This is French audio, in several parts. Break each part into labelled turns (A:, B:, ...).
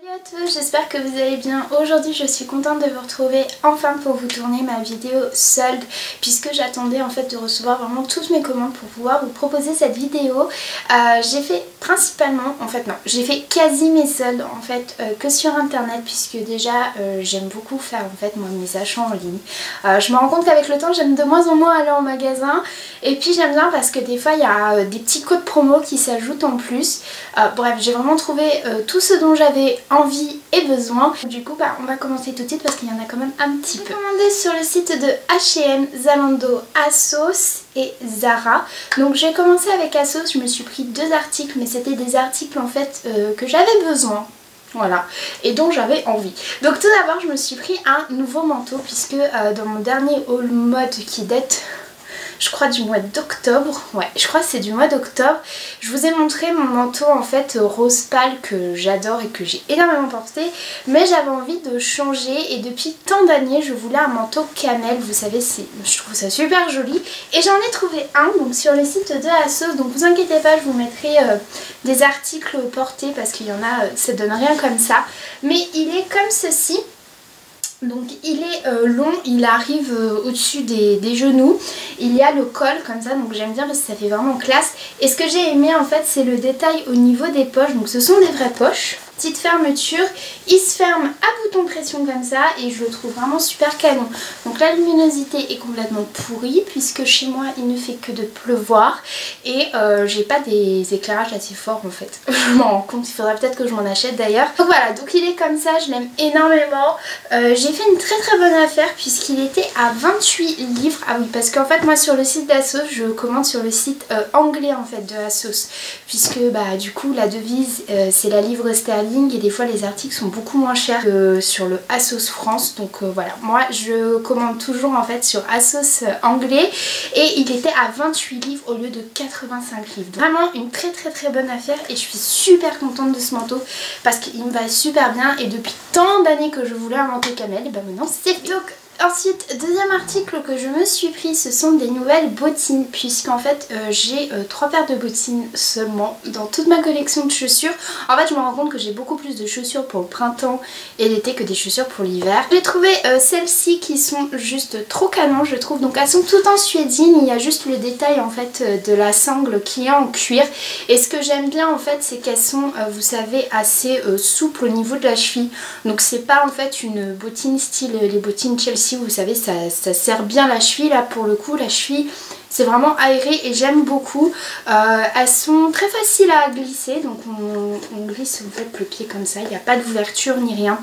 A: Salut à tous, j'espère que vous allez bien. Aujourd'hui je suis contente de vous retrouver enfin pour vous tourner ma vidéo solde, puisque j'attendais en fait de recevoir vraiment toutes mes commandes pour pouvoir vous proposer cette vidéo. J'ai fait principalement, en fait non, j'ai fait quasi mes soldes en fait que sur internet, puisque déjà j'aime beaucoup faire en fait moi mes achats en ligne. Je me rends compte qu'avec le temps j'aime de moins en moins aller en magasin, et puis j'aime bien parce que des fois il y a des petits codes promo qui s'ajoutent en plus. Bref, j'ai vraiment trouvé tout ce dont j'avais envie et besoin. Du coup on va commencer tout de suite parce qu'il y en a quand même un petit peu. J'ai commandé sur le site de H&M, Zalando, ASOS et Zara. Donc j'ai commencé avec ASOS, je me suis pris deux articles, mais c'était des articles en fait que j'avais besoin. Voilà, et dont j'avais envie. Donc tout d'abord je me suis pris un nouveau manteau, puisque dans mon dernier haul mode qui date, je crois, du mois d'octobre, ouais, je crois que c'est du mois d'octobre, je vous ai montré mon manteau en fait rose pâle que j'adore et que j'ai énormément porté, mais j'avais envie de changer, et depuis tant d'années je voulais un manteau camel, vous savez, je trouve ça super joli, et j'en ai trouvé un donc sur le site de ASOS. Donc vous inquiétez pas, je vous mettrai des articles portés parce qu'il y en a, ça donne rien comme ça, mais il est comme ceci. Donc il est long, il arrive au-dessus des genoux, il y a le col comme ça, donc j'aime bien parce que ça fait vraiment classe. Et ce que j'ai aimé en fait, c'est le détail au niveau des poches, donc ce sont des vraies poches. Petite fermeture, il se ferme à bouton pression comme ça, et je le trouve vraiment super canon. Donc la luminosité est complètement pourrie puisque chez moi il ne fait que de pleuvoir, et j'ai pas des éclairages assez forts en fait. Je m'en rends compte, il faudrait peut-être que je m'en achète d'ailleurs. Donc voilà, donc il est comme ça, je l'aime énormément. J'ai fait une très bonne affaire puisqu'il était à 28 livres. Ah oui, parce qu'en fait moi sur le site d'ASOS, je commande sur le site anglais en fait de ASOS, puisque bah du coup la devise c'est la livre sterling, et des fois les articles sont beaucoup moins chers que sur le ASOS France. Donc voilà, moi je commande toujours en fait sur ASOS anglais, et il était à 28 livres au lieu de 85 livres. Donc, vraiment une très bonne affaire, et je suis super contente de ce manteau parce qu'il me va super bien, et depuis tant d'années que je voulais un manteau camel, et ben maintenant c'est fait. Donc ensuite, deuxième article que je me suis pris, ce sont des nouvelles bottines, puisqu'en fait j'ai 3 paires de bottines seulement dans toute ma collection de chaussures. En fait je me rends compte que j'ai beaucoup plus de chaussures pour le printemps et l'été que des chaussures pour l'hiver. J'ai trouvé celles-ci qui sont juste trop canon je trouve, donc elles sont toutes en suédine, il y a juste le détail en fait de la sangle qui est en cuir, et ce que j'aime bien en fait c'est qu'elles sont vous savez assez souples au niveau de la cheville, donc c'est pas en fait une bottine style les bottines Chelsea, vous savez, ça serre bien la cheville. Là pour le coup la cheville c'est vraiment aéré et j'aime beaucoup. Elles sont très faciles à glisser, donc on glisse en fait le pied comme ça, il n'y a pas d'ouverture ni rien.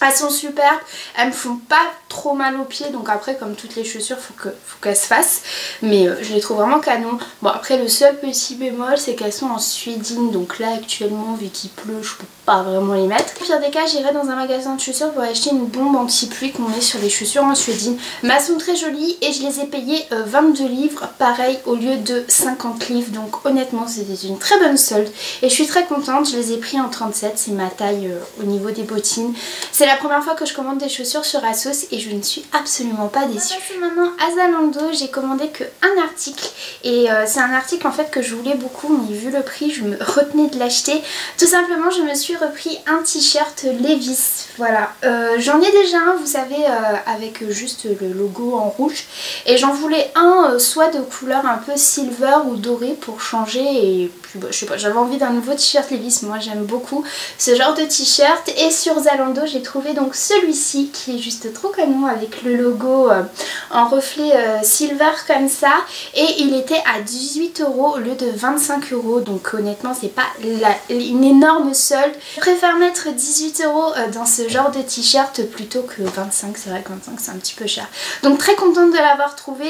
A: Elles sont superbes, elles me font pas trop mal aux pieds, donc après comme toutes les chaussures faut qu'elles se fassent, mais je les trouve vraiment canon. Bon après le seul petit bémol c'est qu'elles sont en suédine, donc là actuellement vu qu'il pleut je peux pas vraiment les mettre. Au pire des cas j'irai dans un magasin de chaussures pour acheter une bombe anti-pluie qu'on met sur les chaussures en suédine, mais elles sont très jolies et je les ai payées 22 livres pareil au lieu de 50 livres, donc honnêtement c'était une très bonne solde et je suis très contente. Je les ai pris en 37, c'est ma taille au niveau des bottines. C'est la première fois que je commande des chaussures sur ASOS et je ne suis absolument pas déçue. Maintenant à Zalando, j'ai commandé qu'un article, et c'est un article en fait que je voulais beaucoup, mais vu le prix je me retenais de l'acheter. Tout simplement je me suis repris un t-shirt Levi's, voilà. J'en ai déjà un vous savez avec juste le logo en rouge, et j'en voulais un soit de couleur un peu silver ou doré pour changer, et puis bah, je sais pas, j'avais envie d'un nouveau t-shirt Levi's, moi j'aime beaucoup ce genre de t-shirt, et sur Zalando j'ai trouvé donc celui-ci qui est juste trop canon avec le logo en reflet silver comme ça, et il était à 18 € au lieu de 25 €, donc honnêtement c'est pas une énorme solde. Je préfère mettre 18 € dans ce genre de t-shirt plutôt que 25, c'est vrai que 25 c'est un petit peu cher. Donc très contente de l'avoir trouvé.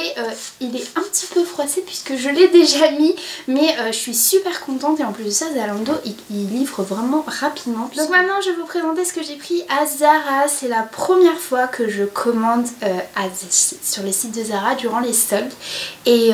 A: Il est un petit peu froissé puisque je l'ai déjà mis, mais je suis super contente, et en plus de ça Zalando il livre vraiment rapidement. Donc maintenant je vais vous présenter ce que j'ai pris à Zara. C'est la première fois que je commande sur les sites de Zara durant les soldes, et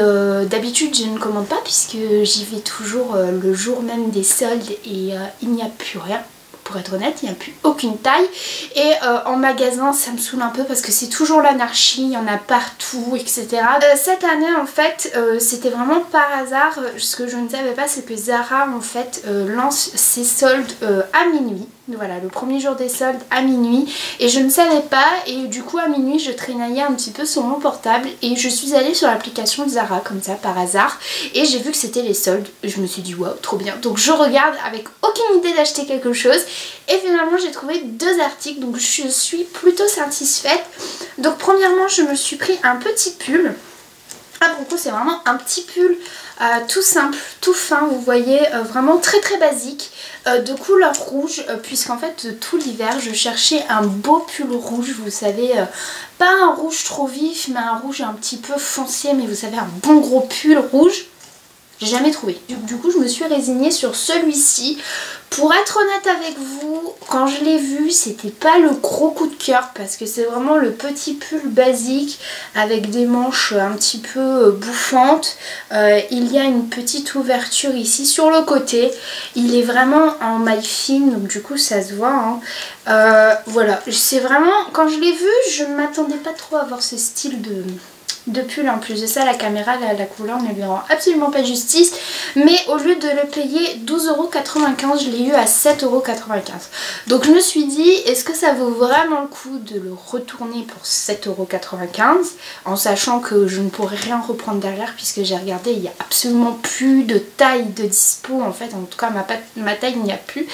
A: d'habitude je ne commande pas puisque j'y vais toujours le jour même des soldes, et il n'y a plus rien. Pour être honnête, il n'y a plus aucune taille, et en magasin ça me saoule un peu parce que c'est toujours l'anarchie, il y en a partout etc. Cette année en fait c'était vraiment par hasard, ce que je ne savais pas c'est que Zara en fait lance ses soldes à minuit. Voilà, le premier jour des soldes à minuit, et je ne savais pas, et du coup à minuit je traînaillais un petit peu sur mon portable et je suis allée sur l'application Zara comme ça par hasard et j'ai vu que c'était les soldes et je me suis dit waouh, trop bien. Donc je regarde avec aucune idée d'acheter quelque chose et finalement j'ai trouvé 2 articles, donc je suis plutôt satisfaite. Donc premièrement je me suis pris un petit pull. Ah, pour le coup c'est vraiment un petit pull tout simple, tout fin, vous voyez, vraiment très très basique, de couleur rouge, puisqu'en fait tout l'hiver je cherchais un beau pull rouge, vous savez, pas un rouge trop vif mais un rouge un petit peu foncier, mais vous savez, un bon gros pull rouge. J'ai jamais trouvé. Du coup je me suis résignée sur celui-ci. Pour être honnête avec vous, quand je l'ai vu, c'était pas le gros coup de cœur parce que c'est vraiment le petit pull basique avec des manches un petit peu bouffantes. Il y a une petite ouverture ici sur le côté. Il est vraiment en maille fine, donc du coup ça se voit. Voilà, c'est vraiment, quand je l'ai vu, je ne m'attendais pas trop à avoir ce style de pull. En plus de ça, la caméra, la couleur ne lui rend absolument pas justice, mais au lieu de le payer 12,95 €, je l'ai eu à 7,95 €. donc je me suis dit, est-ce que ça vaut vraiment le coup de le retourner pour 7,95 € en sachant que je ne pourrais rien reprendre derrière, puisque j'ai regardé, il n'y a absolument plus de taille de dispo, en fait, en tout cas ma taille il n'y a plus.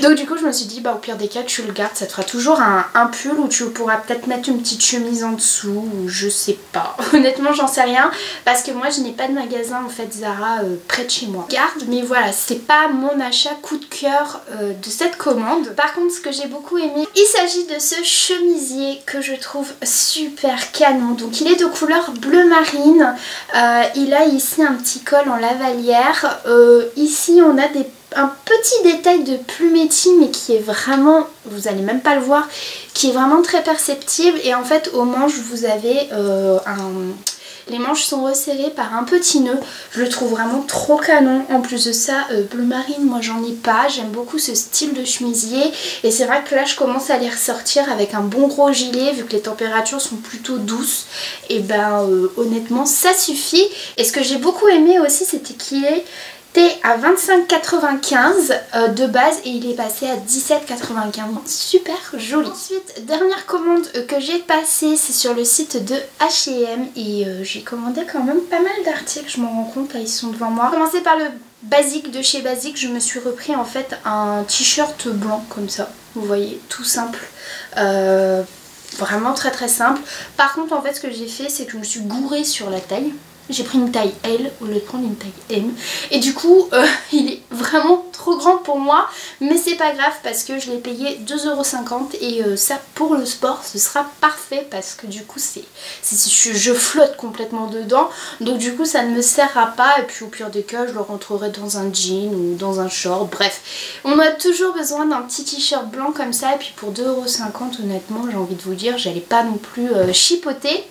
A: Donc du coup je me suis dit, bah au pire des cas tu le gardes, ça te fera toujours un pull où tu pourras peut-être mettre une petite chemise en dessous, ou je sais pas. Honnêtement j'en sais rien parce que moi je n'ai pas de magasin en fait Zara près de chez moi. Garde, mais voilà, c'est pas mon achat coup de cœur de cette commande. Par contre ce que j'ai beaucoup aimé, il s'agit de ce chemisier que je trouve super canon. Donc il est de couleur bleu marine, il a ici un petit col en lavalière, ici on a un petit détail de plumetti mais qui est vraiment, vous allez même pas le voir, qui est vraiment très perceptible. Et en fait aux manches vous avez les manches sont resserrées par un petit nœud. Je le trouve vraiment trop canon. En plus de ça, bleu marine, moi j'en ai pas. J'aime beaucoup ce style de chemisier. Et c'est vrai que là je commence à les ressortir avec un bon gros gilet, vu que les températures sont plutôt douces. Et ben honnêtement ça suffit. Et ce que j'ai beaucoup aimé aussi, c'était qu'il est à 25,95 de base et il est passé à 17,95. Super joli. Ensuite, dernière commande que j'ai passée, c'est sur le site de H&M et j'ai commandé quand même pas mal d'articles, je m'en rends compte, là ils sont devant moi. Commencer par le basique de chez Basique, je me suis repris en fait un t-shirt blanc comme ça, vous voyez, tout simple. Vraiment très très simple. Par contre en fait ce que j'ai fait, c'est que je me suis gourée sur la taille. J'ai pris une taille L au lieu de prendre une taille M. Et du coup, il est vraiment trop grand pour moi. Mais c'est pas grave parce que je l'ai payé 2,50 € et ça pour le sport ce sera parfait. Parce que du coup je flotte complètement dedans. Donc du coup ça ne me serra pas. Et puis au pire des cas je le rentrerai dans un jean ou dans un short. Bref, on a toujours besoin d'un petit t-shirt blanc comme ça. Et puis pour 2,50 € honnêtement j'ai envie de vous dire, j'allais pas non plus chipoter.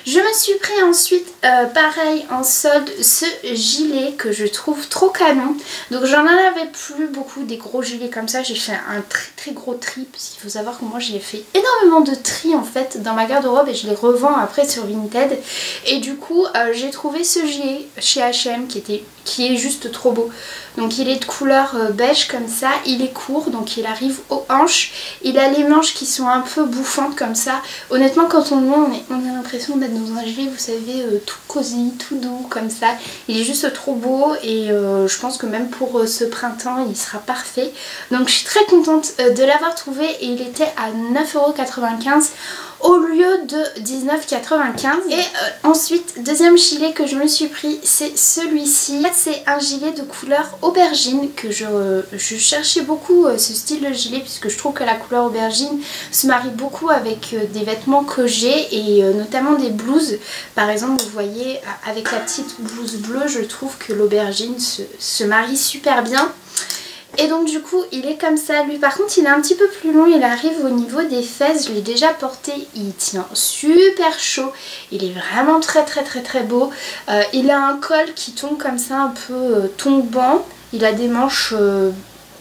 A: Je me suis pris ensuite, pareil en solde, ce gilet que je trouve trop canon. Donc j'en avais plus beaucoup des gros gilets comme ça. J'ai fait un très très gros tri, parce qu'il faut savoir que moi j'ai fait énormément de tri en fait dans ma garde-robe et je les revends après sur Vinted. Et du coup j'ai trouvé ce gilet chez H&M qui est juste trop beau. Donc il est de couleur beige comme ça, il est court, donc il arrive aux hanches. Il a les manches qui sont un peu bouffantes comme ça. Honnêtement quand on le met, on a l'impression d'être dans un gilet, vous savez, tout cosy, tout doux comme ça. Il est juste trop beau et je pense que même pour ce printemps il sera parfait. Donc je suis très contente de l'avoir trouvé et il était à 9,95 € au lieu de 19,95 €. Et ensuite, deuxième gilet que je me suis pris, c'est celui-ci. C'est un gilet de couleur aubergine que je cherchais beaucoup ce style de gilet, puisque je trouve que la couleur aubergine se marie beaucoup avec des vêtements que j'ai et notamment des blouses. Par exemple, vous voyez, avec la petite blouse bleue, je trouve que l'aubergine se marie super bien. Et donc du coup il est comme ça. Lui par contre il est un petit peu plus long, il arrive au niveau des fesses. Je l'ai déjà porté, il tient super chaud. Il est vraiment très très très très beau. Il a un col qui tombe comme ça un peu tombant. Il a des manches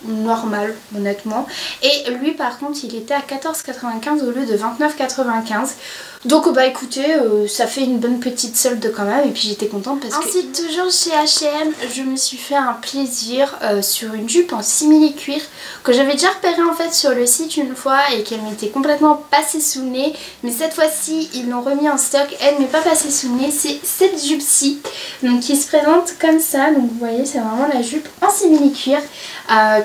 A: normal honnêtement. Et lui par contre il était à 14,95 au lieu de 29,95. Donc bah écoutez, ça fait une bonne petite solde quand même et puis j'étais contente parce que... Ensuite toujours chez H&M, je me suis fait un plaisir sur une jupe en simili-cuir que j'avais déjà repérée en fait sur le site une fois et qu'elle m'était complètement passée sous le nez. Mais cette fois-ci ils l'ont remis en stock, elle m'est pas passée sous le nez, c'est cette jupe-ci. Donc qui se présente comme ça, donc vous voyez c'est vraiment la jupe en simili-cuir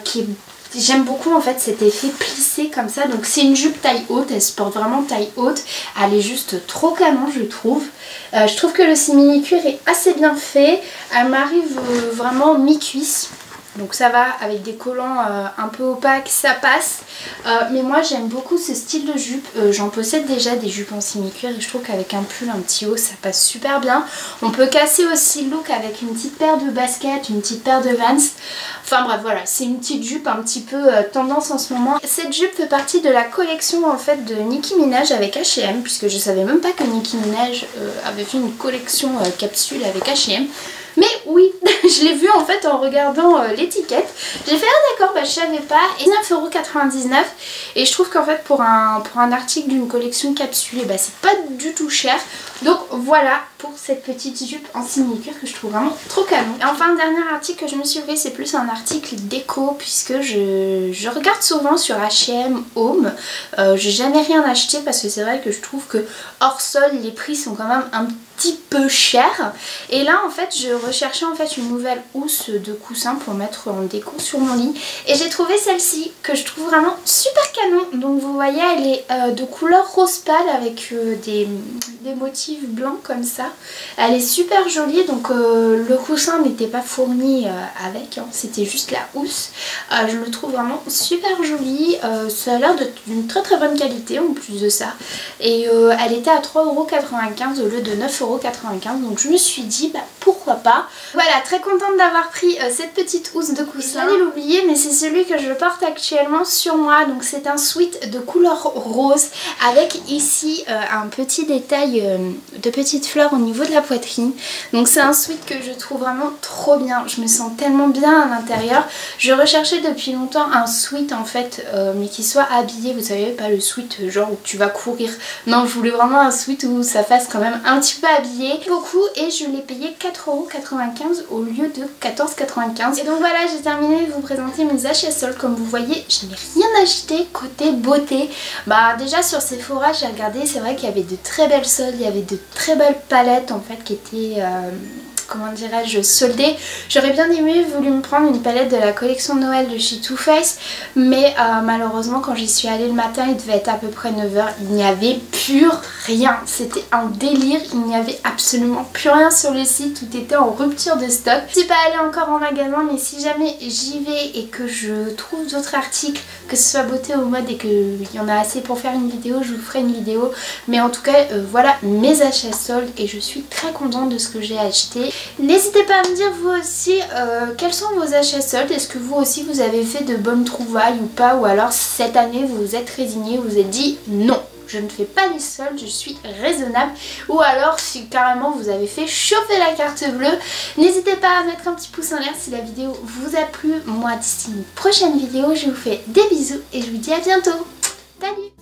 A: qui est... J'aime beaucoup en fait cet effet plissé comme ça, donc c'est une jupe taille haute, elle se porte vraiment taille haute, elle est juste trop canon je trouve. Je trouve que le simili-cuir est assez bien fait, elle m'arrive vraiment mi-cuisse. Donc ça va avec des collants un peu opaques, ça passe. Mais moi j'aime beaucoup ce style de jupe. J'en possède déjà des jupes en simili-cuir et je trouve qu'avec un pull, un petit haut, ça passe super bien. On peut casser aussi le look avec une petite paire de baskets, une petite paire de Vans. Enfin bref voilà, c'est une petite jupe un petit peu tendance en ce moment. Cette jupe fait partie de la collection en fait de Nicki Minaj avec H&M, puisque je savais même pas que Nicki Minaj avait fait une collection capsule avec H&M. Mais oui, je l'ai vu en fait en regardant l'étiquette. J'ai fait ah d'accord, bah je savais pas. Et 9,99 € et je trouve qu'en fait pour un article d'une collection capsule, bah c'est pas du tout cher. Donc voilà pour cette petite jupe en simili-cuir que je trouve vraiment trop canon. Et enfin, le dernier article que je me suis fait, c'est plus un article déco puisque je regarde souvent sur H&M Home. J'ai jamais rien acheté parce que c'est vrai que je trouve que hors solde les prix sont quand même un petit peu chers. Et là en fait je recherchais en fait une nouvelle housse de coussin pour mettre en déco sur mon lit. Et j'ai trouvé celle-ci que je trouve vraiment super canon. Donc vous voyez elle est de couleur rose pâle avec des motifs blancs comme ça. Elle est super jolie, donc le coussin n'était pas fourni avec, hein, c'était juste la housse. Je le trouve vraiment super joli, ça a l'air d'une très très bonne qualité en plus de ça. Et elle était à 3,95 € au lieu de 9,95 €, donc je me suis dit bah pourquoi pas. Voilà, très contente d'avoir pris cette petite housse de coussin. J'allais l'oublier mais c'est celui que je porte actuellement sur moi, donc c'est un sweat de couleur rose avec ici un petit détail de petites fleurs au niveau de la poitrine. Donc c'est un sweat que je trouve vraiment trop bien, je me sens tellement bien à l'intérieur. Je recherchais depuis longtemps un sweat en fait mais qui soit habillé, vous savez pas le sweat genre où tu vas courir. Non, je voulais vraiment un sweat où ça fasse quand même un petit peu habillé. Beaucoup, et je l'ai payé 4,95 € au lieu de 14,95 €. Et donc voilà, j'ai terminé de vous présenter mes achats soldes. Comme vous voyez, je n'ai rien acheté côté beauté. Bah déjà sur Sephora j'ai regardé, c'est vrai qu'il y avait de très belles soldes, il y avait de très belles palettes en fait qui étaient comment dirais-je, soldées. J'aurais bien aimé voulu me prendre une palette de la collection de Noël de chez Too Faced, mais malheureusement quand j'y suis allée le matin, il devait être à peu près 9 h, il n'y avait plus rien. C'était un délire, il n'y avait absolument plus rien sur le site, tout était en rupture de stock. Je ne suis pas allée encore en magasin, mais si jamais j'y vais et que je trouve d'autres articles, que ce soit beauté ou mode et qu'il y en a assez pour faire une vidéo, je vous ferai une vidéo. Mais en tout cas, voilà mes achats soldes et je suis très contente de ce que j'ai acheté. N'hésitez pas à me dire vous aussi quels sont vos achats soldes. Est-ce que vous aussi vous avez fait de bonnes trouvailles ou pas, ou alors cette année vous vous êtes résigné, vous vous êtes dit non, je ne fais pas les soldes, je suis raisonnable. Ou alors si carrément vous avez fait chauffer la carte bleue. N'hésitez pas à mettre un petit pouce en l'air si la vidéo vous a plu. Moi d'ici une prochaine vidéo je vous fais des bisous et je vous dis à bientôt. Salut!